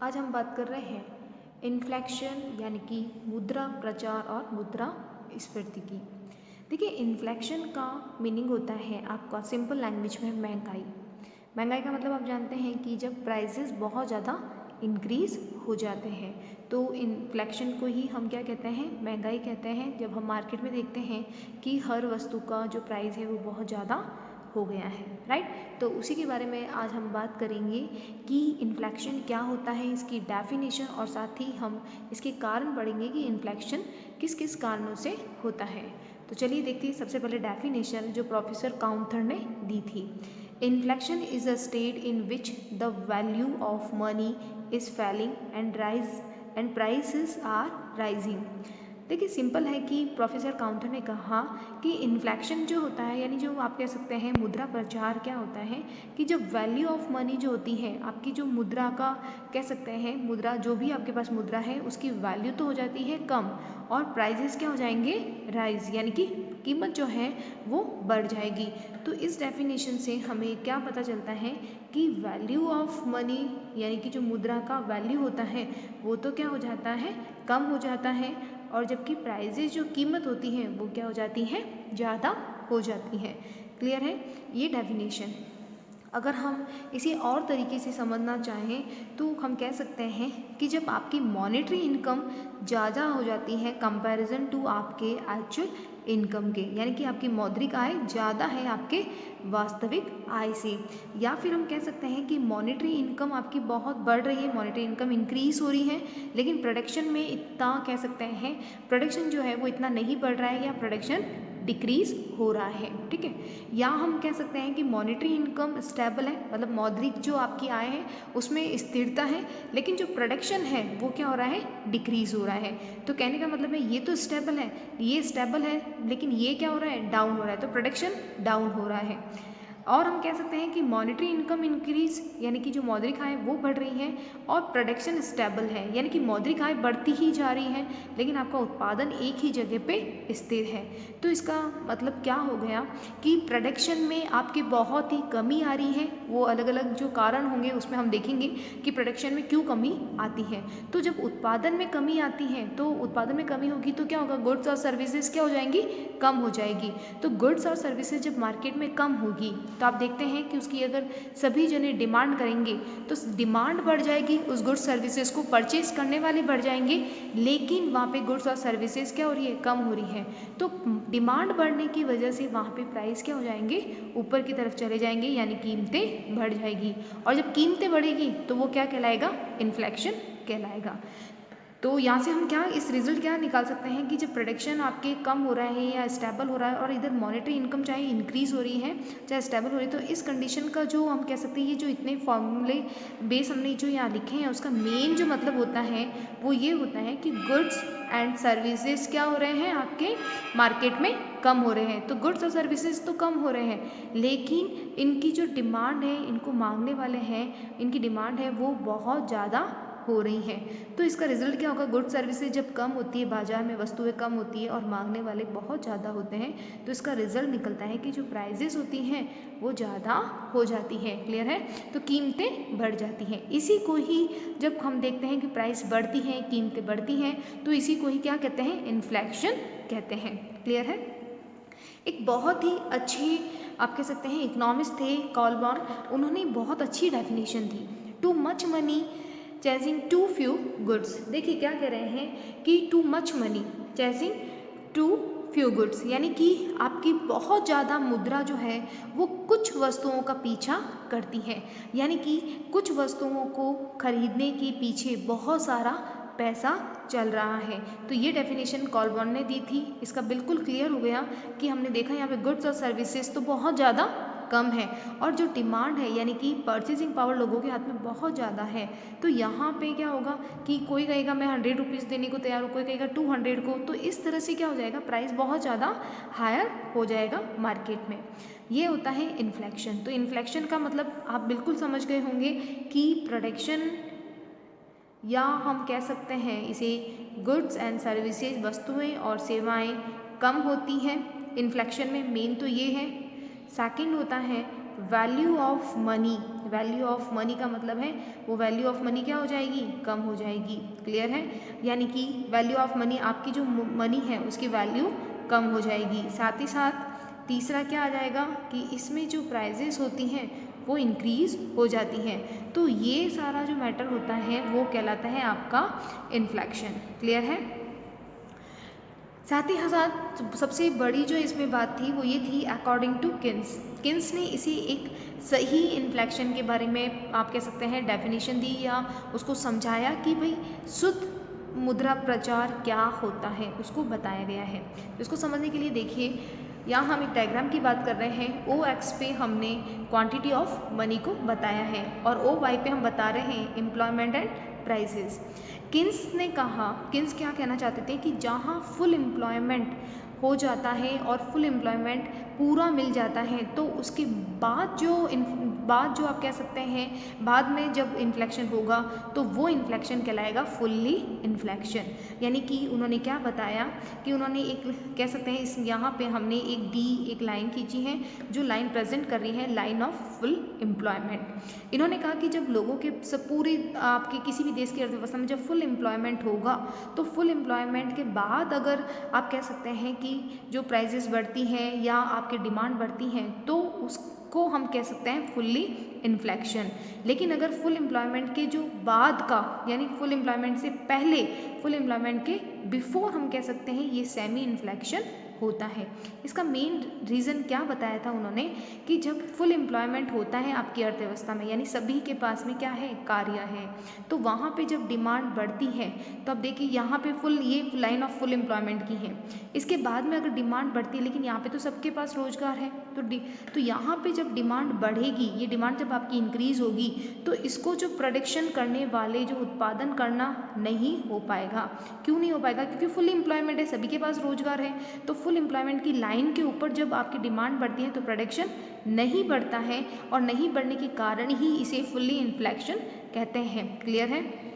आज हम बात कर रहे हैं इन्फ्लेक्शन यानी कि मुद्रा प्रचार और मुद्रा स्फीति की। देखिए, इन्फ्लेक्शन का मीनिंग होता है आपका सिंपल लैंग्वेज में महंगाई। महंगाई का मतलब आप जानते हैं कि जब प्राइसेस बहुत ज़्यादा इंक्रीज़ हो जाते हैं तो इन्फ्लेक्शन को ही हम क्या कहते हैं, महंगाई कहते हैं। जब हम मार्केट में देखते हैं कि हर वस्तु का जो प्राइस है वो बहुत ज़्यादा हो गया है, राइट। तो उसी के बारे में आज हम बात करेंगे कि इन्फ्लेक्शन क्या होता है, इसकी डेफिनेशन, और साथ ही हम इसके कारण पढ़ेंगे कि इन्फ्लेक्शन किस किस कारणों से होता है। तो चलिए देखते हैं सबसे पहले डेफिनेशन जो प्रोफेसर काउंथर ने दी थी। Inflation is a state in which the value of money is falling and prices are rising. देखिए, सिंपल है कि प्रोफेसर काउंटर ने कहा कि इन्फ्लेक्शन जो होता है, यानी जो आप कह सकते हैं मुद्रा प्रचार, क्या होता है कि जब वैल्यू ऑफ मनी जो होती है, आपकी जो मुद्रा का कह सकते हैं, मुद्रा जो भी आपके पास मुद्रा है उसकी वैल्यू तो हो जाती है कम और प्राइजेस क्या हो जाएंगे, राइज, यानी कि कीमत जो है वो बढ़ जाएगी। तो इस डेफिनेशन से हमें क्या पता चलता है कि वैल्यू ऑफ मनी यानी कि जो मुद्रा का वैल्यू होता है वो तो क्या हो जाता है, कम हो जाता है, और जबकि प्राइजेज जो कीमत होती हैं वो क्या हो जाती हैं, ज़्यादा हो जाती हैं। क्लियर है ये डेफिनेशन। अगर हम इसे और तरीके से समझना चाहें तो हम कह सकते हैं कि जब आपकी मॉनेटरी इनकम ज़्यादा हो जाती है कंपैरिजन टू आपके एक्चुअल इनकम के, यानी कि आपकी मौद्रिक आय ज़्यादा है आपके वास्तविक आय से, या फिर हम कह सकते हैं कि मॉनेटरी इनकम आपकी बहुत बढ़ रही है, मॉनेटरी इनकम इंक्रीज हो रही है, लेकिन प्रोडक्शन में इतना कह सकते हैं प्रोडक्शन जो है वो इतना नहीं बढ़ रहा है या प्रोडक्शन डिक्रीज हो रहा है, ठीक है। या हम कह सकते हैं कि मॉनेटरी इनकम स्टेबल है, मतलब मौद्रिक जो आपकी आय है उसमें स्थिरता है, लेकिन जो प्रोडक्शन है वो क्या हो रहा है, डिक्रीज हो रहा है। तो कहने का मतलब है ये तो स्टेबल है, ये स्टेबल है, लेकिन ये क्या हो रहा है, डाउन हो रहा है, तो प्रोडक्शन डाउन हो रहा है। और हम कह सकते हैं कि मॉनेटरी इनकम इंक्रीज यानी कि जो मौद्रिक आय वो बढ़ रही है और प्रोडक्शन स्टेबल है, यानी कि मौद्रिक आय बढ़ती ही जा रही है लेकिन आपका उत्पादन एक ही जगह पे स्थिर है। तो इसका मतलब क्या हो गया कि प्रोडक्शन में आपकी बहुत ही कमी आ रही है। वो अलग अलग जो कारण होंगे उसमें हम देखेंगे कि प्रोडक्शन में क्यों कमी आती है। तो जब उत्पादन में कमी आती है तो उत्पादन में कमी होगी तो क्या होगा, गुड्स और सर्विसेज क्या हो जाएंगी, कम हो जाएगी। तो गुड्स और सर्विसेज जब मार्केट में कम होगी तो आप देखते हैं कि उसकी अगर सभी जने डिमांड करेंगे तो डिमांड बढ़ जाएगी, उस गुड्स सर्विसेज को परचेज करने वाले बढ़ जाएंगे, लेकिन वहाँ पे गुड्स और सर्विसेज क्या हो रही है, कम हो रही है। तो डिमांड बढ़ने की वजह से वहाँ पे प्राइस क्या हो जाएंगे, ऊपर की तरफ चले जाएंगे, यानी कीमतें बढ़ जाएगी। और जब कीमतें बढ़ेगी तो वो क्या कहलाएगा, इन्फ्लेक्शन कहलाएगा। तो यहाँ से हम क्या इस रिजल्ट क्या निकाल सकते हैं कि जब प्रोडक्शन आपके कम हो रहा है या स्टेबल हो रहा है और इधर मॉनेटरी इनकम चाहे इंक्रीज हो रही है चाहे स्टेबल हो रही है, तो इस कंडीशन का जो हम कह सकते हैं ये जो इतने फॉर्मूले बेस हमने जो यहाँ लिखे हैं उसका मेन जो मतलब होता है वो ये होता है कि गुड्स एंड सर्विसेज क्या हो रहे हैं आपके मार्केट में, कम हो रहे हैं। तो गुड्स और सर्विसेज तो कम हो रहे हैं लेकिन इनकी जो डिमांड है, इनको मांगने वाले हैं, इनकी डिमांड है वो बहुत ज़्यादा हो रही हैं। तो इसका रिजल्ट क्या होगा, गुड सर्विसेज जब कम होती है, बाजार में वस्तुएं कम होती है और मांगने वाले बहुत ज़्यादा होते हैं, तो इसका रिजल्ट निकलता है कि जो प्राइजेस होती हैं वो ज़्यादा हो जाती हैं। क्लियर है, तो कीमतें बढ़ जाती हैं। इसी को ही जब हम देखते हैं कि प्राइस बढ़ती हैं, कीमतें बढ़ती हैं, तो इसी को ही क्या कहते हैं, इन्फ्लेक्शन कहते हैं। क्लियर है। एक बहुत ही अच्छी आप कह सकते हैं इकोनॉमिस्ट थे कॉलबॉर्न, उन्होंने बहुत अच्छी डेफिनेशन दी, too much money chasing too few goods. देखिए क्या कह रहे हैं कि too much money chasing too few goods, यानी कि आपकी बहुत ज़्यादा मुद्रा जो है वो कुछ वस्तुओं का पीछा करती है, यानी कि कुछ वस्तुओं को खरीदने के पीछे बहुत सारा पैसा चल रहा है। तो ये डेफिनेशन कॉलबॉर्न ने दी थी। इसका बिल्कुल क्लियर हो गया कि हमने देखा यहाँ पे गुड्स और सर्विसेज तो बहुत ज़्यादा कम है और जो डिमांड है यानी कि परचेजिंग पावर लोगों के हाथ में बहुत ज़्यादा है। तो यहाँ पे क्या होगा कि कोई कहेगा मैं 100 रुपीज़ देने को तैयार हूँ, कोई कहेगा 200 को, तो इस तरह से क्या हो जाएगा, प्राइस बहुत ज़्यादा हायर हो जाएगा मार्केट में। ये होता है इन्फ्लेक्शन। तो इन्फ्लेक्शन का मतलब आप बिल्कुल समझ गए होंगे कि प्रोडक्शन, या हम कह सकते हैं इसे गुड्स एंड सर्विसेज, वस्तुएं और सेवाएं कम होती हैं इन्फ्लेक्शन में, मेन तो ये है। सेकंड होता है value of money. Value of money का मतलब है वो वैल्यू ऑफ मनी क्या हो जाएगी, कम हो जाएगी। क्लियर है, यानी कि वैल्यू ऑफ मनी, आपकी जो मनी है उसकी वैल्यू कम हो जाएगी। साथ ही साथ तीसरा क्या आ जाएगा कि इसमें जो प्राइजेस होती हैं वो इंक्रीज हो जाती हैं। तो ये सारा जो मैटर होता है वो कहलाता है आपका इन्फ्लेक्शन। क्लियर है। साथ ही साथ सबसे बड़ी जो इसमें बात थी वो ये थी अकॉर्डिंग टू किन्स। किन्स ने इसे एक सही इन्फ्लेक्शन के बारे में आप कह सकते हैं डेफिनेशन दी या उसको समझाया कि भाई शुद्ध मुद्रा प्रचार क्या होता है उसको बताया गया है। इसको समझने के लिए देखिए, यहाँ हम एक डायग्राम की बात कर रहे हैं। ओ एक्स पे हमने क्वांटिटी ऑफ मनी को बताया है और ओ वाई पे हम बता रहे हैं एम्प्लॉयमेंट एंड प्राइसेस। किन्स ने कहा, किन्स क्या कहना चाहते थे कि जहाँ फुल एम्प्लॉयमेंट हो जाता है और फुल एम्प्लॉयमेंट पूरा मिल जाता है तो उसके बाद जो आप कह सकते हैं बाद में जब इन्फ्लेक्शन होगा तो वो इन्फ्लेक्शन कहलाएगा फुल्ली इन्फ्लेक्शन। यानी कि उन्होंने क्या बताया कि उन्होंने एक कह सकते हैं इस यहाँ पे हमने एक लाइन खींची है जो लाइन प्रेजेंट कर रही है लाइन ऑफ फुल एम्प्लॉयमेंट। इन्होंने कहा कि जब लोगों के सब पूरी आपके किसी भी देश की अर्थव्यवस्था में जब फुल एम्प्लॉयमेंट होगा तो फुल एम्प्लॉयमेंट के बाद अगर आप कह सकते हैं कि जो प्राइजेस बढ़ती हैं या आपकी डिमांड बढ़ती हैं तो उसको हम कह सकते हैं फुल्ली इन्फ्लेक्शन। लेकिन अगर फुल एम्प्लॉयमेंट के जो बाद का यानी फुल एम्प्लॉयमेंट से पहले फुल एम्प्लॉयमेंट के बिफोर हम कह सकते हैं ये सेमी इन्फ्लेक्शन होता है। इसका मेन रीज़न क्या बताया था उन्होंने कि जब फुल एम्प्लॉयमेंट होता है आपकी अर्थव्यवस्था में यानी सभी के पास में क्या है, कार्य है, तो वहाँ पे जब डिमांड बढ़ती है तो अब देखिए यहाँ पे फुल ये लाइन ऑफ फुल एम्प्लॉयमेंट की है। इसके बाद में अगर डिमांड बढ़ती है लेकिन यहाँ पे तो सबके पास रोजगार है तो यहाँ पे जब डिमांड बढ़ेगी, ये डिमांड जब आपकी इंक्रीज होगी तो इसको जो प्रोडक्शन करने वाले जो उत्पादन करना नहीं हो पाएगा। क्यों नहीं हो पाएगा? क्योंकि फुल एम्प्लॉयमेंट है, सभी के पास रोजगार है। तो फुल एम्प्लॉयमेंट की लाइन के ऊपर जब आपकी डिमांड बढ़ती है तो प्रोडक्शन नहीं बढ़ता है और नहीं बढ़ने के कारण ही इसे फुल्ली इन्फ्लेक्शन कहते हैं। क्लियर है,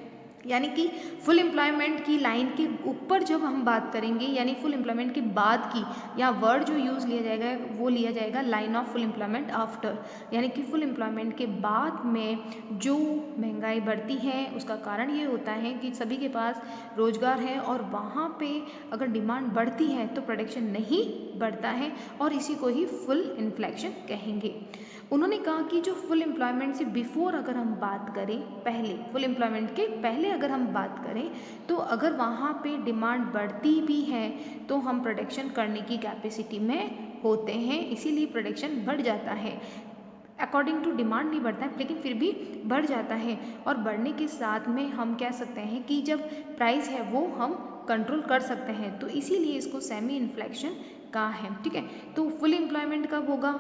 यानी कि फुल एम्प्लॉयमेंट की लाइन के ऊपर जब हम बात करेंगे यानी फुल एम्प्लॉयमेंट के बाद की या वर्ड जो यूज़ लिया जाएगा वो लिया जाएगा line of full employment after. यानी कि फुल एम्प्लॉयमेंट के बाद में जो महंगाई बढ़ती है उसका कारण ये होता है कि सभी के पास रोजगार है और वहाँ पे अगर डिमांड बढ़ती है तो प्रोडक्शन नहीं बढ़ता है और इसी को ही फुल इन्फ्लेक्शन कहेंगे। उन्होंने कहा कि जो फुल एम्प्लॉयमेंट से बिफोर अगर हम बात करें, पहले फुल एम्प्लॉयमेंट के पहले अगर हम बात करें तो अगर वहाँ पे डिमांड बढ़ती भी है तो हम प्रोडक्शन करने की कैपेसिटी में होते हैं, इसीलिए प्रोडक्शन बढ़ जाता है। अकॉर्डिंग टू डिमांड नहीं बढ़ता है लेकिन फिर भी बढ़ जाता है और बढ़ने के साथ में हम कह सकते हैं कि जब प्राइस है वो हम कंट्रोल कर सकते हैं, तो इसीलिए इसको सेमी इन्फ्लेक्शन कहा है। ठीक है, तो फुल एम्प्लॉयमेंट कब होगा,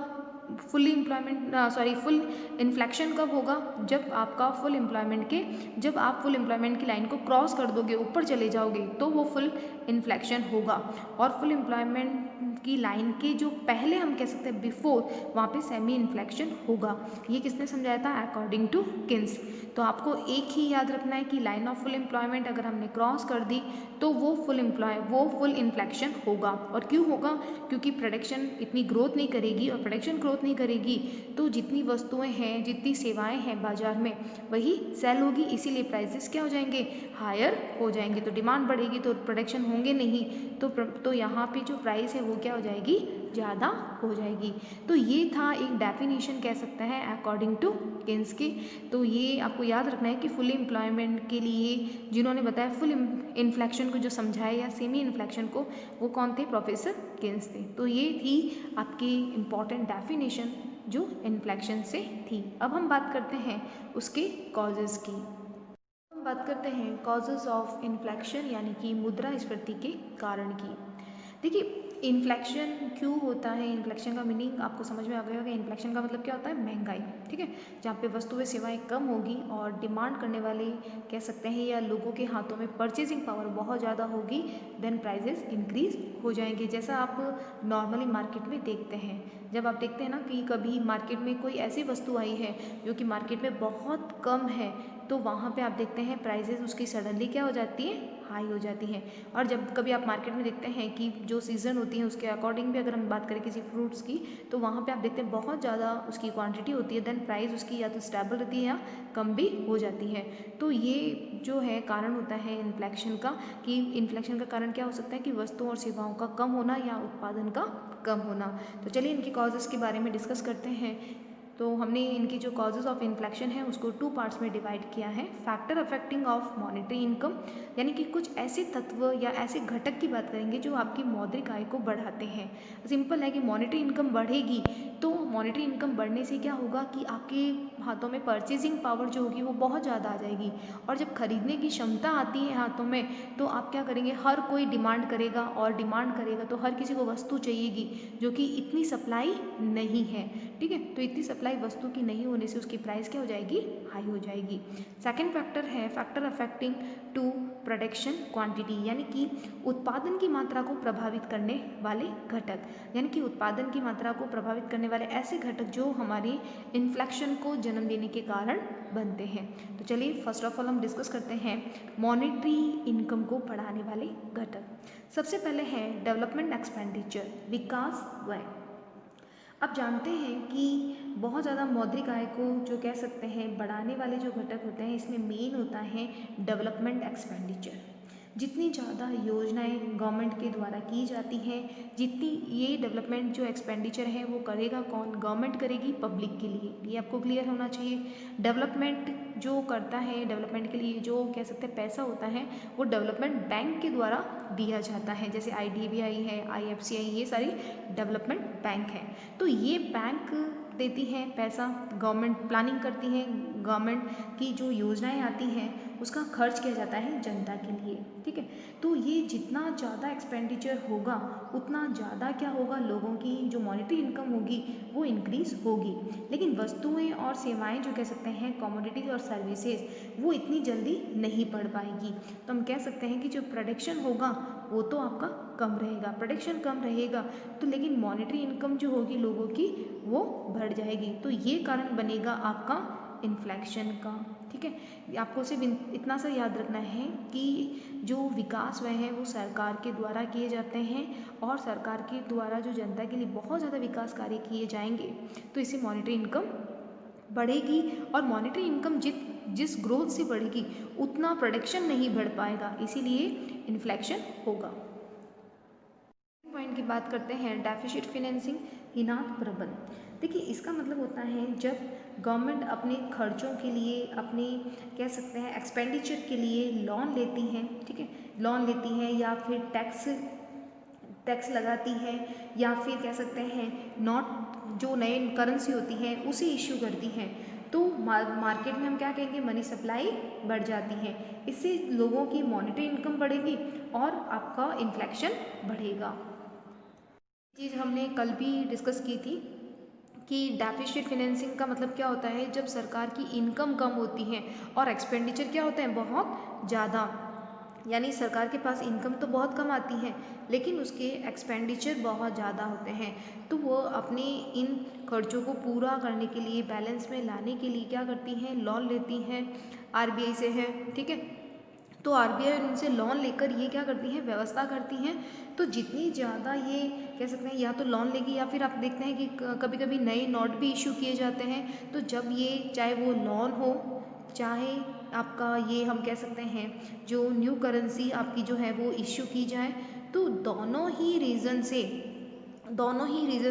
फुल इन्फ्लेक्शन कब होगा, जब आपका फुल एम्प्लॉयमेंट के जब आप फुल एम्प्लॉयमेंट की लाइन को क्रॉस कर दोगे, ऊपर चले जाओगे तो वो फुल इन्फ्लेक्शन होगा। और फुल एम्प्लॉयमेंट की लाइन के जो पहले हम कह सकते हैं बिफोर, वहाँ पे सेमी इन्फ्लेक्शन होगा। ये किसने समझाया था? According to Keynes. तो आपको एक ही याद रखना है कि लाइन ऑफ फुल एम्प्लॉयमेंट अगर हमने क्रॉस कर दी तो वो फुल इन्फ्लेक्शन होगा। और क्यों होगा? क्योंकि प्रोडक्शन इतनी ग्रोथ नहीं करेगी और प्रोडक्शन ग्रोथ नहीं करेगी तो जितनी वस्तुएं हैं, जितनी सेवाएं हैं बाजार में वही सेल होगी, इसीलिए प्राइसेस क्या हो जाएंगे? हायर हो जाएंगे। तो डिमांड बढ़ेगी तो प्रोडक्शन होंगे नहीं, तो यहाँ पे जो प्राइस है वो क्या हो जाएगी? ज़्यादा हो जाएगी। तो ये था एक डेफिनेशन कह सकते हैं अकॉर्डिंग टू किन्स की। तो ये आपको याद रखना है कि फुल एम्प्लॉयमेंट के लिए जिन्होंने बताया फुल इन्फ्लेक्शन को जो समझाया या सेमी इन्फ्लेक्शन को, वो कौन थे? प्रोफेसर किन्स थे। तो ये थी आपकी इम्पॉर्टेंट डेफिनेशन जो इन्फ्लेक्शन से थी। अब हम बात करते हैं उसके कॉजेज़ की। हम बात करते हैं कॉजेज़ ऑफ इन्फ्लेक्शन यानी कि मुद्रास्फीति के कारण की। देखिए इन्फ्लेक्शन क्यों होता है, इन्फ्लेक्शन का मीनिंग आपको समझ में आ गया होगा। इन्फ्लेक्शन का मतलब क्या होता है? महंगाई। ठीक है, जहाँ पे वस्तुएं सेवाएं कम होगी और डिमांड करने वाले कह सकते हैं या लोगों के हाथों में परचेजिंग पावर बहुत ज़्यादा होगी, देन प्राइजेस इंक्रीज हो जाएंगे। जैसा आप नॉर्मली मार्केट में देखते हैं, जब आप देखते हैं ना कि कभी मार्केट में कोई ऐसी वस्तु आई है जो कि मार्केट में बहुत कम है तो वहाँ पे आप देखते हैं प्राइजेस उसकी सडनली क्या हो जाती है? हाई हो जाती हैं। और जब कभी आप मार्केट में देखते हैं कि जो सीज़न होती है उसके अकॉर्डिंग भी अगर हम बात करें किसी फ्रूट्स की, तो वहाँ पे आप देखते हैं बहुत ज़्यादा उसकी क्वांटिटी होती है, देन प्राइस उसकी या तो स्टेबल रहती है या कम भी हो जाती है। तो ये जो है कारण होता है इन्फ्लेशन का, कि इन्फ्लेशन का कारण क्या हो सकता है कि वस्तुओं और सेवाओं का कम होना या उत्पादन का कम होना। तो चलिए इनके कॉजेज़ के बारे में डिस्कस करते हैं। तो हमने इनकी जो कॉजेज़ ऑफ इन्फ्लेशन है उसको 2 पार्ट्स में डिवाइड किया है। Factor affecting of monetary income, यानी कि कुछ ऐसे तत्व या ऐसे घटक की बात करेंगे जो आपकी मौद्रिक आय को बढ़ाते हैं। सिंपल है कि मॉनेटरी इनकम बढ़ेगी, तो मॉनेटरी इनकम बढ़ने से क्या होगा कि आपके हाथों में परचेजिंग पावर जो होगी वो बहुत ज़्यादा आ जाएगी, और जब खरीदने की क्षमता आती है हाथों में, तो आप क्या करेंगे, हर कोई डिमांड करेगा, और डिमांड करेगा तो हर किसी को वस्तु चाहिएगी, जो कि इतनी सप्लाई नहीं है। ठीक है, तो इतनी सप्लाई वस्तु की नहीं होने से उसकी प्राइस क्या हो जाएगी, हाई हो जाएगी। सेकंड फैक्टर है factor affecting to production quantity, यानी कि उत्पादन की मात्रा को प्रभावित करने वाले घटक, यानी कि उत्पादन की मात्रा को प्रभावित करने वाले ऐसे घटक जो हमारी इन्फ्लेशन को जन्म देने के कारण बनते हैं। तो चलिए फर्स्ट ऑफ ऑल हम डिस्कस करते हैं मॉनेटरी इनकम को बढ़ाने वाले घटक। सबसे पहले है डेवलपमेंट एक्सपेंडिचर, विकास व्यय। अब जानते हैं कि बहुत ज़्यादा मौद्रिक आय को जो कह सकते हैं बढ़ाने वाले जो घटक होते हैं, इसमें मेन होता है डेवलपमेंट एक्सपेंडिचर। जितनी ज़्यादा योजनाएं गवर्नमेंट के द्वारा की जाती हैं, जितनी ये डेवलपमेंट जो एक्सपेंडिचर है वो करेगा कौन, गवर्नमेंट करेगी पब्लिक के लिए, ये आपको क्लियर होना चाहिए। डेवलपमेंट जो करता है, डेवलपमेंट के लिए जो कह सकते हैं पैसा होता है, वो डेवलपमेंट बैंक के द्वारा दिया जाता है, जैसे IDBI है, IFCI, ये सारी डेवलपमेंट बैंक है। तो ये बैंक देती हैं पैसा, गवर्नमेंट प्लानिंग करती है, गवर्नमेंट की जो योजनाएं आती हैं उसका खर्च किया जाता है जनता के लिए। ठीक है, तो ये जितना ज़्यादा एक्सपेंडिचर होगा उतना ज़्यादा क्या होगा, लोगों की जो मॉनेटरी इनकम होगी वो इंक्रीज होगी। लेकिन वस्तुएं और सेवाएं जो कह सकते हैं कमोडिटीज और सर्विसेज, वो इतनी जल्दी नहीं बढ़ पाएगी। तो हम कह सकते हैं कि जो प्रोडक्शन होगा वो तो आपका कम रहेगा, प्रोडक्शन कम रहेगा, तो लेकिन मॉनेटरी इनकम जो होगी लोगों की वो बढ़ जाएगी। तो ये कारण बनेगा आपका इन्फ्लेशन का। ठीक है, आपको सिर्फ इतना सा याद रखना है कि जो विकास व्यय है वो सरकार के द्वारा किए जाते हैं, और सरकार के द्वारा जो जनता के लिए बहुत ज़्यादा विकास कार्य किए जाएंगे, तो इससे मॉनेटरी इनकम बढ़ेगी। और मॉनेटरी इनकम जिस ग्रोथ से बढ़ेगी उतना प्रोडक्शन नहीं बढ़ पाएगा, इसीलिए इन्फ्लेशन होगा। पॉइंट की बात करते हैं डेफिसिट फिनेंसिंग, हिनात प्रबंध। देखिए इसका मतलब होता है जब गवर्नमेंट अपने खर्चों के लिए, अपने कह सकते हैं एक्सपेंडिचर के लिए लोन लेती हैं। ठीक है, लोन लेती हैं या फिर टैक्स लगाती है, या फिर कह सकते हैं नोट जो नए करेंसी होती है उसे इश्यू करती हैं, तो मार्केट में हम क्या कहेंगे, मनी सप्लाई बढ़ जाती है। इससे लोगों की मॉनेटरी इनकम बढ़ेगी और आपका इन्फ्लेशन बढ़ेगा। चीज़ हमने कल भी डिस्कस की थी कि डेफिसिट फिनेंसिंग का मतलब क्या होता है, जब सरकार की इनकम कम होती है और एक्सपेंडिचर क्या होते हैं बहुत ज़्यादा, यानी सरकार के पास इनकम तो बहुत कम आती है लेकिन उसके एक्सपेंडिचर बहुत ज़्यादा होते हैं, तो वो अपने इन खर्चों को पूरा करने के लिए, बैलेंस में लाने के लिए क्या करती हैं, लोन लेती हैं, RBI से है। ठीक है, तो RBI उनसे लोन लेकर ये क्या करती हैं, व्यवस्था करती हैं। तो जितनी ज़्यादा ये कह सकते हैं या तो लोन लेगी, या फिर आप देखते हैं कि कभी कभी नए नोट भी इशू किए जाते हैं। तो जब ये चाहे वो लोन हो, चाहे आपका ये हम कह सकते हैं जो न्यू करेंसी आपकी जो है वो इशू की जाए, तो दोनों ही रीज़न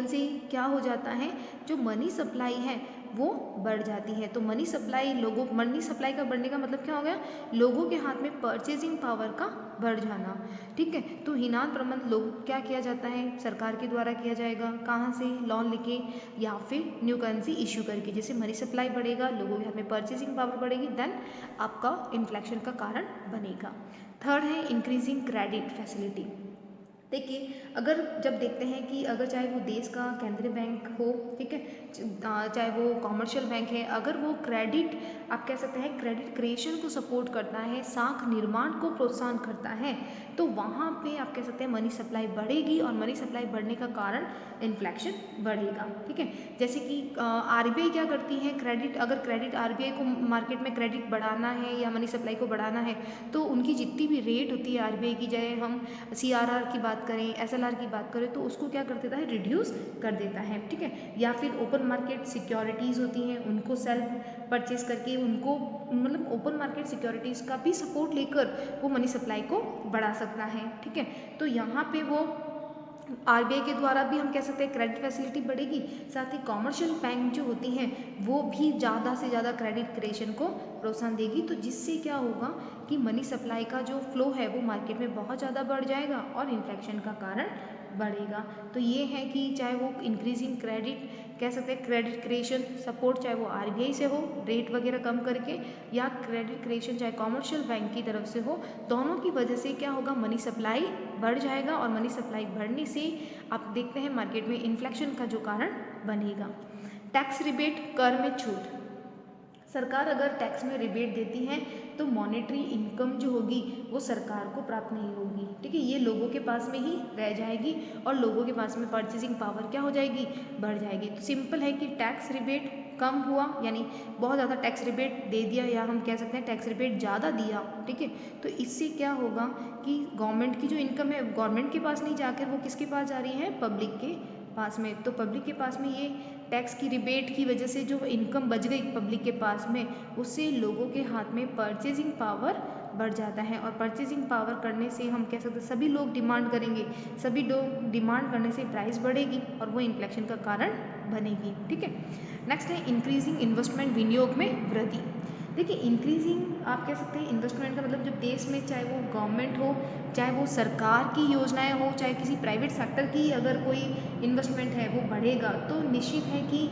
से क्या हो जाता है, जो मनी सप्लाई है वो बढ़ जाती है। तो मनी सप्लाई का बढ़ने का मतलब क्या हो गया, लोगों के हाथ में परचेजिंग पावर का बढ़ जाना। ठीक है, तो हिनात प्रबंध लोग क्या किया जाता है, सरकार के द्वारा किया जाएगा, कहाँ से, लोन लेके या फिर न्यू करेंसी इशू करके। जैसे मनी सप्लाई बढ़ेगा, लोगों के हाथ में परचेजिंग पावर बढ़ेगी, देन आपका इन्फ्लेशन का कारण बनेगा। थर्ड है इंक्रीजिंग क्रेडिट फैसिलिटी। देखिए, अगर जब देखते हैं कि अगर चाहे वो देश का केंद्रीय बैंक हो, ठीक है, चाहे वो कॉमर्शियल बैंक है, अगर वो क्रेडिट, आप कह सकते हैं क्रेडिट क्रिएशन को सपोर्ट करता है, साख निर्माण को प्रोत्साहन करता है, तो वहाँ पे आप कह सकते हैं मनी सप्लाई बढ़ेगी, और मनी सप्लाई बढ़ने का कारण इन्फ्लेशन बढ़ेगा। ठीक है, जैसे कि आरबीआई क्या करती है, क्रेडिट, अगर क्रेडिट आरबीआई को मार्केट में क्रेडिट बढ़ाना है या मनी सप्लाई को बढ़ाना है, तो उनकी जितनी भी रेट होती है आरबीआई की, चाहे हम सीआरआर की बात करें, एसएलआर की बात करें, तो उसको क्या कर देता है, रिड्यूस कर देता है। ठीक है, या फिर ओपन मार्केट सिक्योरिटीज़ होती हैं, उनको सेल्फ परचेज करके, उनको मतलब ओपन मार्केट सिक्योरिटीज़ का भी सपोर्ट लेकर वो मनी सप्लाई को बढ़ा सकता है। ठीक है, तो यहाँ पे वो आरबीआई के द्वारा भी हम कह सकते हैं क्रेडिट फैसिलिटी बढ़ेगी, साथ ही कॉमर्शियल बैंक जो होती हैं वो भी ज़्यादा से ज़्यादा क्रेडिट क्रिएशन को प्रोत्साहन देगी, तो जिससे क्या होगा कि मनी सप्लाई का जो फ्लो है वो मार्केट में बहुत ज़्यादा बढ़ जाएगा और इन्फ्लेशन का कारण बढ़ेगा। तो ये है कि चाहे वो इंक्रीजिंग क्रेडिट, कह सकते हैं क्रेडिट क्रिएशन सपोर्ट, चाहे वो आरबीआई से हो रेट वगैरह कम करके, या क्रेडिट क्रिएशन चाहे कॉमर्शियल बैंक की तरफ से हो, दोनों की वजह से क्या होगा, मनी सप्लाई बढ़ जाएगा, और मनी सप्लाई बढ़ने से आप देखते हैं मार्केट में इन्फ्लेशन का जो कारण बनेगा। टैक्स रिबेट, कर में छूट, सरकार अगर टैक्स में रिबेट देती है तो मॉनेटरी इनकम जो होगी वो सरकार को प्राप्त नहीं होगी। ठीक है, ये लोगों के पास में ही रह जाएगी, और लोगों के पास में परचेजिंग पावर क्या हो जाएगी, बढ़ जाएगी। तो सिंपल है कि टैक्स रिबेट कम हुआ, यानी बहुत ज़्यादा टैक्स रिबेट दे दिया, या हम कह सकते हैं टैक्स रिबेट ज़्यादा दिया। ठीक है, तो इससे क्या होगा कि गवर्नमेंट की जो इनकम है गवर्नमेंट के पास नहीं जाकर वो किसके पास जा रही है, पब्लिक के पास में। तो पब्लिक के पास में ये टैक्स की रिबेट की वजह से जो इनकम बच गई पब्लिक के पास में, उससे लोगों के हाथ में परचेजिंग पावर बढ़ जाता है, और परचेजिंग पावर करने से हम कह सकते हैं सभी लोग डिमांड करेंगे, सभी लोग डिमांड करने से प्राइस बढ़ेगी और वो इन्फ्लेशन का कारण बनेगी। ठीक है, नेक्स्ट है इंक्रीजिंग इन्वेस्टमेंट, विनियोग में वृद्धि। देखिए, इंक्रीजिंग आप कह सकते हैं इन्वेस्टमेंट का मतलब जब देश में चाहे वो गवर्नमेंट हो, चाहे वो सरकार की योजनाएं हो, चाहे किसी प्राइवेट सेक्टर की अगर कोई इन्वेस्टमेंट है वो बढ़ेगा, तो निश्चित है कि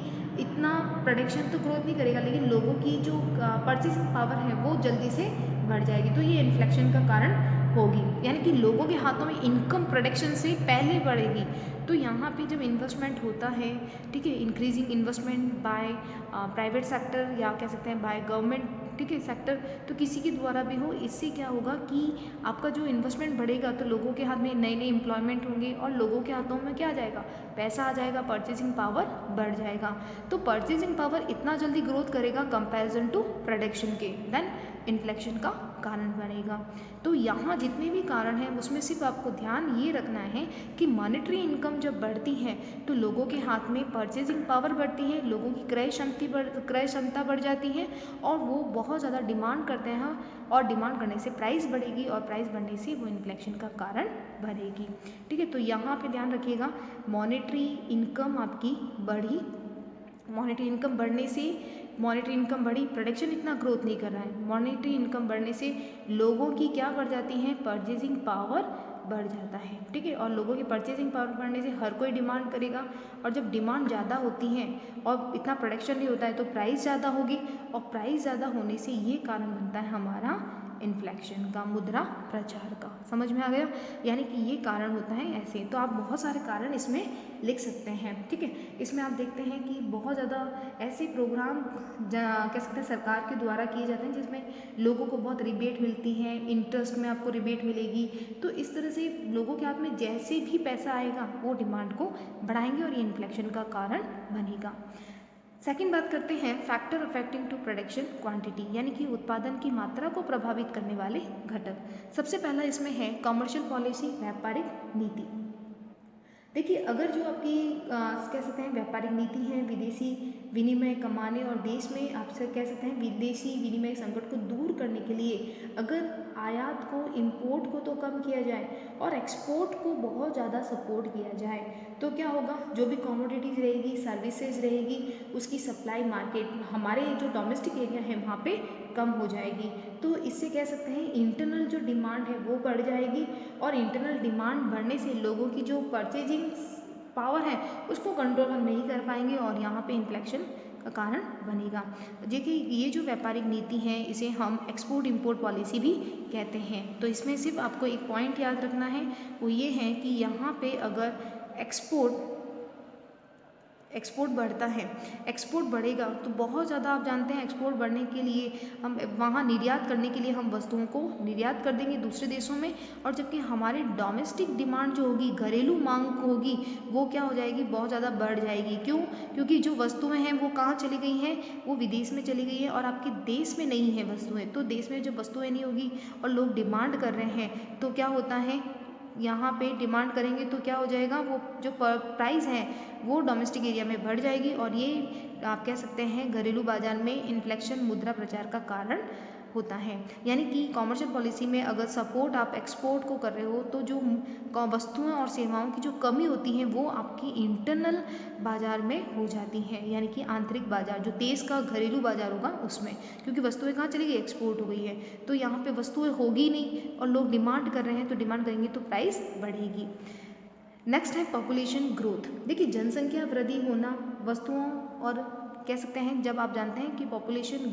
इतना प्रोडक्शन तो ग्रोथ नहीं करेगा, लेकिन लोगों की जो परचेसिंग पावर है वो जल्दी से बढ़ जाएगी, तो ये इन्फ्लेशन का कारण होगी, यानी कि लोगों के हाथों में इनकम प्रोडक्शन से पहले बढ़ेगी। तो यहाँ पे जब इन्वेस्टमेंट होता है, ठीक है, increasing investment by private sector, या कह सकते हैं बाय गवर्नमेंट, ठीक है, सेक्टर, तो किसी के द्वारा भी हो, इससे क्या होगा कि आपका जो इन्वेस्टमेंट बढ़ेगा तो लोगों के हाथ में नए नए एम्प्लॉयमेंट होंगे, और लोगों के हाथों में क्या आ जाएगा, पैसा आ जाएगा, परचेसिंग पावर बढ़ जाएगा। तो परचेसिंग पावर इतना जल्दी ग्रोथ करेगा कंपैरिजन टू प्रोडक्शन के, देन इन्फ्लेशन का कारण बनेगा। तो यहाँ जितने भी कारण हैं उसमें सिर्फ आपको ध्यान ये रखना है कि मॉनेटरी इनकम जब बढ़ती है तो लोगों के हाथ में परचेजिंग पावर बढ़ती है, लोगों की क्रय क्षमता बढ़ जाती है, और वो बहुत ज़्यादा डिमांड करते हैं, और डिमांड करने से प्राइस बढ़ेगी, और प्राइस बढ़ने से वो इन्फ्लेशन का कारण बनेगी। ठीक है, तो यहाँ पे ध्यान रखिएगा, मॉनेटरी इनकम आपकी बढ़ी, मॉनेटरी इनकम बढ़ने से, मॉनेटरी इनकम बढ़ी, प्रोडक्शन इतना ग्रोथ नहीं कर रहा है, मॉनेटरी इनकम बढ़ने से लोगों की क्या बढ़ जाती है, परचेजिंग पावर बढ़ जाता है। ठीक है, और लोगों की परचेजिंग पावर बढ़ने से हर कोई डिमांड करेगा, और जब डिमांड ज़्यादा होती है और इतना प्रोडक्शन नहीं होता है तो प्राइस ज़्यादा होगी, और प्राइस ज़्यादा होने से ये कारण बनता है हमारा इन्फ्लेशन का, मुद्रा प्रचार का। समझ में आ गया, यानी कि ये कारण होता है ऐसे। तो आप बहुत सारे कारण इसमें लिख सकते हैं। ठीक है, इसमें आप देखते हैं कि बहुत ज़्यादा ऐसे प्रोग्राम कह सकते हैं सरकार के द्वारा किए जाते हैं जिसमें लोगों को बहुत रिबेट मिलती है, इंटरेस्ट में आपको रिबेट मिलेगी, तो इस तरह से लोगों के हाथ में जैसे भी पैसा आएगा वो डिमांड को बढ़ाएंगे, और ये इन्फ्लेशन का कारण बनेगा। सेकंड बात करते हैं factor affecting to production quantity, यानी कि उत्पादन की मात्रा को प्रभावित करने वाले घटक। सबसे पहला इसमें है कमर्शियल पॉलिसी, व्यापारिक नीति। देखिए, अगर जो आपकी कह सकते हैं व्यापारिक नीति है, विदेशी विनिमय कमाने और देश में आपसे कह सकते हैं विदेशी विनिमय संकट को दूर करने के लिए अगर आयात को, इंपोर्ट को तो कम किया जाए और एक्सपोर्ट को बहुत ज़्यादा सपोर्ट किया जाए, तो क्या होगा, जो भी कमोडिटीज़ रहेगी, सर्विसेज रहेगी, उसकी सप्लाई मार्केट हमारे जो डोमेस्टिक एरिया है वहाँ पे कम हो जाएगी। तो इससे कह सकते हैं इंटरनल जो डिमांड है वो बढ़ जाएगी, और इंटरनल डिमांड बढ़ने से लोगों की जो परचेजिंग पावर है उसको कंट्रोल हम नहीं कर पाएंगे, और यहाँ पे इन्फ्लेशन कारण बनेगा। देखिए ये जो व्यापारिक नीति है इसे हम एक्सपोर्ट इंपोर्ट पॉलिसी भी कहते हैं। तो इसमें सिर्फ आपको एक पॉइंट याद रखना है, वो ये है कि यहाँ पे अगर एक्सपोर्ट बढ़ता है, एक्सपोर्ट बढ़ेगा तो बहुत ज़्यादा, आप जानते हैं एक्सपोर्ट बढ़ने के लिए हम वहाँ निर्यात करने के लिए हम वस्तुओं को निर्यात कर देंगे दूसरे देशों में, और जबकि हमारी डोमेस्टिक डिमांड जो होगी, घरेलू मांग होगी, वो क्या हो जाएगी, बहुत ज़्यादा बढ़ जाएगी। क्यों? क्योंकि जो वस्तुएं हैं वो कहाँ चली गई हैं, वो विदेश में चली गई है और आपके देश में नहीं है वस्तुएं। तो देश में जब वस्तुएं नहीं होगी और लोग डिमांड कर रहे हैं तो क्या होता है, यहाँ पे डिमांड करेंगे तो क्या हो जाएगा, वो जो प्राइस है वो डोमेस्टिक एरिया में बढ़ जाएगी और ये आप कह सकते हैं घरेलू बाजार में इन्फ्लेशन, मुद्रा प्रचार का कारण होता है। यानी कि कॉमर्शियल पॉलिसी में अगर सपोर्ट आप एक्सपोर्ट को कर रहे हो तो जो वस्तुएं और सेवाओं की जो कमी होती है वो आपकी इंटरनल बाजार में हो जाती है, यानी कि आंतरिक बाजार, जो देश का घरेलू बाजार होगा उसमें, क्योंकि वस्तुएं कहाँ चली गई, एक्सपोर्ट हो गई है। तो यहाँ पे वस्तुएं होगी नहीं और लोग डिमांड कर रहे हैं, तो डिमांड करेंगे तो प्राइस बढ़ेगी। नेक्स्ट है पॉपुलेशन ग्रोथ। देखिए जनसंख्या वृद्धि होना, वस्तुओं और कह सकते हैं, जब आप जानते हैं कि पॉपुलेशन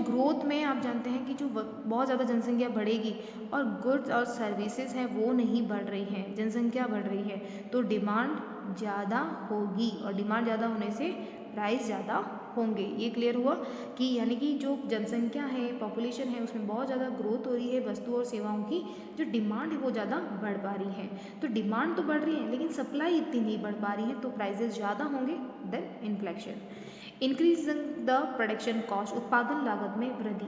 ग्रोथ में आप जानते हैं कि जो बहुत ज़्यादा जनसंख्या बढ़ेगी और गुड्स और सर्विसेज हैं वो नहीं बढ़ रही हैं, जनसंख्या बढ़ रही है तो डिमांड ज़्यादा होगी और डिमांड ज़्यादा होने से प्राइस ज़्यादा होंगे। ये क्लियर हुआ कि यानी कि जो जनसंख्या है, पॉपुलेशन है, उसमें बहुत ज़्यादा ग्रोथ हो रही है, वस्तुओं और सेवाओं की जो डिमांड है वो ज़्यादा बढ़ पा रही है। तो डिमांड तो बढ़ रही है लेकिन सप्लाई इतनी नहीं बढ़ पा रही है, तो प्राइजेस ज़्यादा होंगे then inflation. Increasing the production cost, उत्पादन लागत में वृद्धि।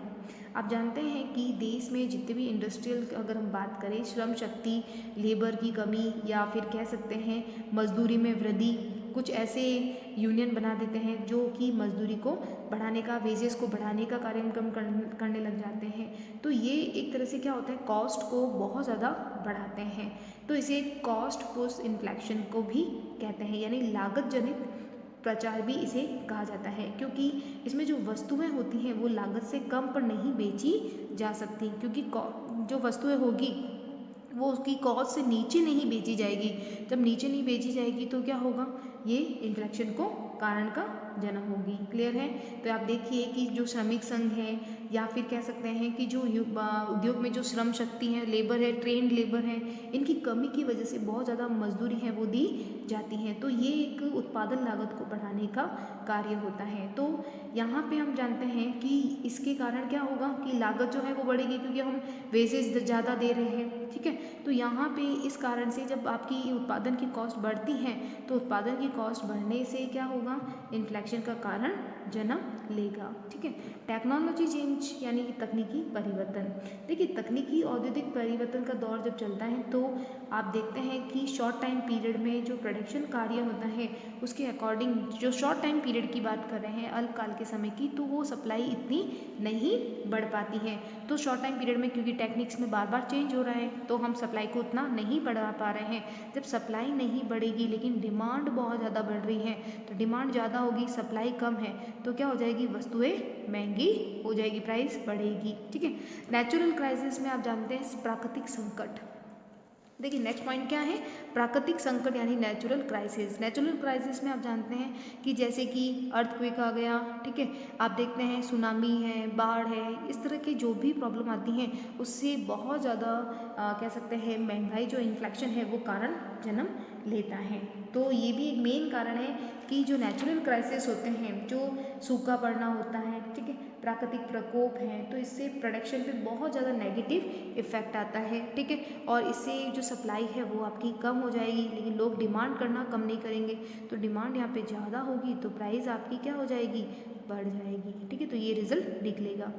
आप जानते हैं कि देश में जितने भी इंडस्ट्रियल, अगर हम बात करें, श्रम शक्ति, लेबर की कमी या फिर कह सकते हैं मजदूरी में वृद्धि, कुछ ऐसे यूनियन बना देते हैं जो कि मजदूरी को बढ़ाने का, वेजेस को बढ़ाने का कार्यक्रम करने लग जाते हैं। तो ये एक तरह से क्या होता है, कॉस्ट को बहुत ज़्यादा बढ़ाते हैं। तो इसे कॉस्ट पुश इन्फ्लेशन को भी कहते हैं, यानी लागत जनित प्रचार भी इसे कहा जाता है, क्योंकि इसमें जो वस्तुएं होती हैं वो लागत से कम पर नहीं बेची जा सकती, क्योंकि जो वस्तुएं होगी वो उसकी कॉस्ट से नीचे नहीं बेची जाएगी। जब नीचे नहीं बेची जाएगी तो क्या होगा, ये इन्फ्लेशन को कारण का जन्म होगी। क्लियर है? तो आप देखिए कि जो श्रमिक संघ है या फिर कह सकते हैं कि जो उद्योग में जो श्रम शक्ति है, लेबर है, ट्रेंड लेबर है, इनकी कमी की वजह से बहुत ज़्यादा मजदूरी है वो दी जाती है। तो ये एक उत्पादन लागत को बढ़ाने का कार्य होता है। तो यहाँ पे हम जानते हैं कि इसके कारण क्या होगा कि लागत जो है वो बढ़ेगी, क्योंकि हम वेजेस ज़्यादा दे रहे हैं। ठीक है, तो यहाँ पे इस कारण से जब आपकी उत्पादन की कॉस्ट बढ़ती है तो उत्पादन की कॉस्ट बढ़ने से क्या होगा, इन्फ्लेशन का कारण जन्म लेगा। ठीक है, टेक्नोलॉजी चेंज यानी कि तकनीकी परिवर्तन। देखिए तकनीकी औद्योगिक परिवर्तन का दौर जब चलता है तो आप देखते हैं कि शॉर्ट टाइम पीरियड में जो प्रोडक्शन कार्य होता है उसके अकॉर्डिंग, जो शॉर्ट टाइम पीरियड की बात कर रहे हैं, अल्पकाल के समय की, तो वो सप्लाई इतनी नहीं बढ़ पाती है। तो शॉर्ट टाइम पीरियड में क्योंकि टेक्निक्स में बार बार चेंज हो रहा है तो हम सप्लाई को उतना नहीं बढ़ा पा रहे हैं। जब सप्लाई नहीं बढ़ेगी लेकिन डिमांड बहुत ज़्यादा बढ़ रही है, तो डिमांड ज़्यादा होगी, सप्लाई कम है, तो क्या हो जाएगी, वस्तुएं महंगी हो जाएगी, प्राइस बढ़ेगी। ठीक है, नेचुरल क्राइसिस में आप जानते हैं प्राकृतिक संकट। देखिए नेक्स्ट पॉइंट क्या है, प्राकृतिक संकट यानी नेचुरल क्राइसिस। नेचुरल क्राइसिस में आप जानते हैं कि जैसे कि अर्थक्वेक आ गया, ठीक है, आप देखते हैं सुनामी है, बाढ़ है, इस तरह की जो भी प्रॉब्लम आती हैं उससे बहुत ज़्यादा कह सकते हैं महंगाई, जो इन्फ्लेशन है वो कारण जन्म लेता है। तो ये भी एक मेन कारण है कि जो नेचुरल क्राइसिस होते हैं, जो सूखा पड़ना होता है, ठीक है, प्राकृतिक प्रकोप है, तो इससे प्रोडक्शन पे बहुत ज़्यादा नेगेटिव इफेक्ट आता है। ठीक है, और इससे जो सप्लाई है वो आपकी कम हो जाएगी, लेकिन लोग डिमांड करना कम नहीं करेंगे, तो डिमांड यहाँ पे ज़्यादा होगी तो प्राइस आपकी क्या हो जाएगी, बढ़ जाएगी। ठीक है, तो ये रिजल्ट निकलेगा।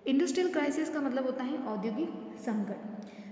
इंडस्ट्रियल क्राइसिस का मतलब होता है औद्योगिक संकट।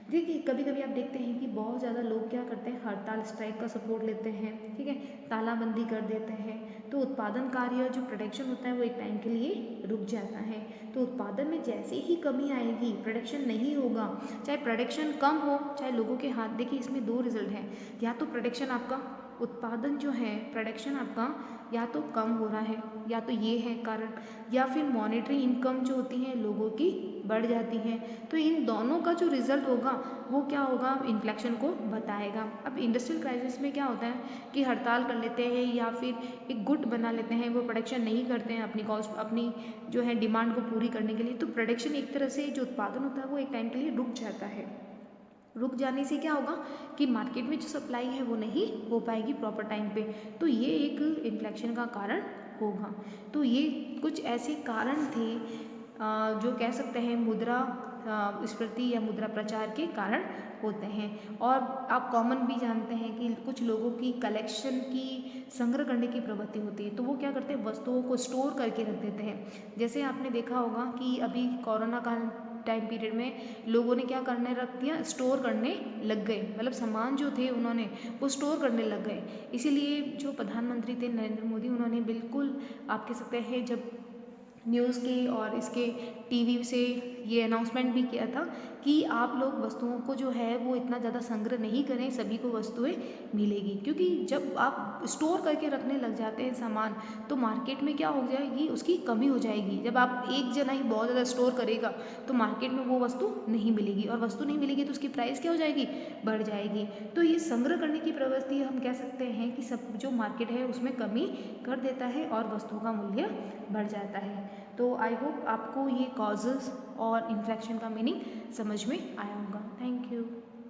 देखिए कभी कभी आप देखते हैं कि बहुत ज़्यादा लोग क्या करते हैं, हड़ताल स्ट्राइक का सपोर्ट लेते हैं, ठीक है, तालाबंदी कर देते हैं, तो उत्पादन कार्य, जो प्रोडक्शन होता है वो एक टाइम के लिए रुक जाता है। तो उत्पादन में जैसे ही कमी आएगी, प्रोडक्शन नहीं होगा, चाहे प्रोडक्शन कम हो चाहे लोगों के हाथ, देखिए इसमें दो रिजल्ट हैं, या तो प्रोडक्शन आपका उत्पादन जो है, प्रोडक्शन आपका या तो कम हो रहा है, या तो ये है कारण, या फिर मॉनेटरी इनकम जो होती है लोगों की बढ़ जाती है। तो इन दोनों का जो रिजल्ट होगा वो क्या होगा, इन्फ्लेक्शन को बताएगा। अब इंडस्ट्रियल क्राइसिस में क्या होता है कि हड़ताल कर लेते हैं या फिर एक गुट बना लेते हैं, वो प्रोडक्शन नहीं करते हैं अपनी कॉस्ट, अपनी जो है डिमांड को पूरी करने के लिए। तो प्रोडक्शन एक तरह से जो उत्पादन होता है वो एक टाइम के लिए रुक जाता है। रुक जाने से क्या होगा कि मार्केट में जो सप्लाई है वो नहीं हो पाएगी प्रॉपर टाइम पे। तो ये एक इन्फ्लेक्शन का कारण होगा। तो ये कुछ ऐसे कारण थे जो कह सकते हैं मुद्रा स्फीति या मुद्रा प्रचार के कारण होते हैं। और आप कॉमन भी जानते हैं कि कुछ लोगों की कलेक्शन की संग्रह करने की प्रवृत्ति होती है, तो वो क्या करते हैं, वस्तुओं को स्टोर करके रख देते हैं। जैसे आपने देखा होगा कि अभी कोरोना काल टाइम पीरियड में लोगों ने क्या करने रख दिया, स्टोर करने लग गए, मतलब सामान जो थे उन्होंने वो स्टोर करने लग गए। इसीलिए जो प्रधानमंत्री थे नरेंद्र मोदी, उन्होंने बिल्कुल आप कह सकते हैं जब न्यूज़ के और इसके टीवी से ये अनाउंसमेंट भी किया था कि आप लोग वस्तुओं को जो है वो इतना ज़्यादा संग्रह नहीं करें, सभी को वस्तुएं मिलेगी। क्योंकि जब आप स्टोर करके रखने लग जाते हैं सामान, तो मार्केट में क्या हो जाएगी, उसकी कमी हो जाएगी। जब आप एक जना ही बहुत ज़्यादा स्टोर करेगा तो मार्केट में वो वस्तु नहीं मिलेगी, और वस्तु नहीं मिलेगी तो उसकी प्राइस क्या हो जाएगी, बढ़ जाएगी। तो ये संग्रह करने की प्रवृत्ति हम कह सकते हैं कि सब जो मार्केट है उसमें कमी कर देता है और वस्तुओं का मूल्य बढ़ जाता है। तो आई होप आपको ये कॉजेज़ और इन्फ्लेक्शन का मीनिंग समझ में आया होगा।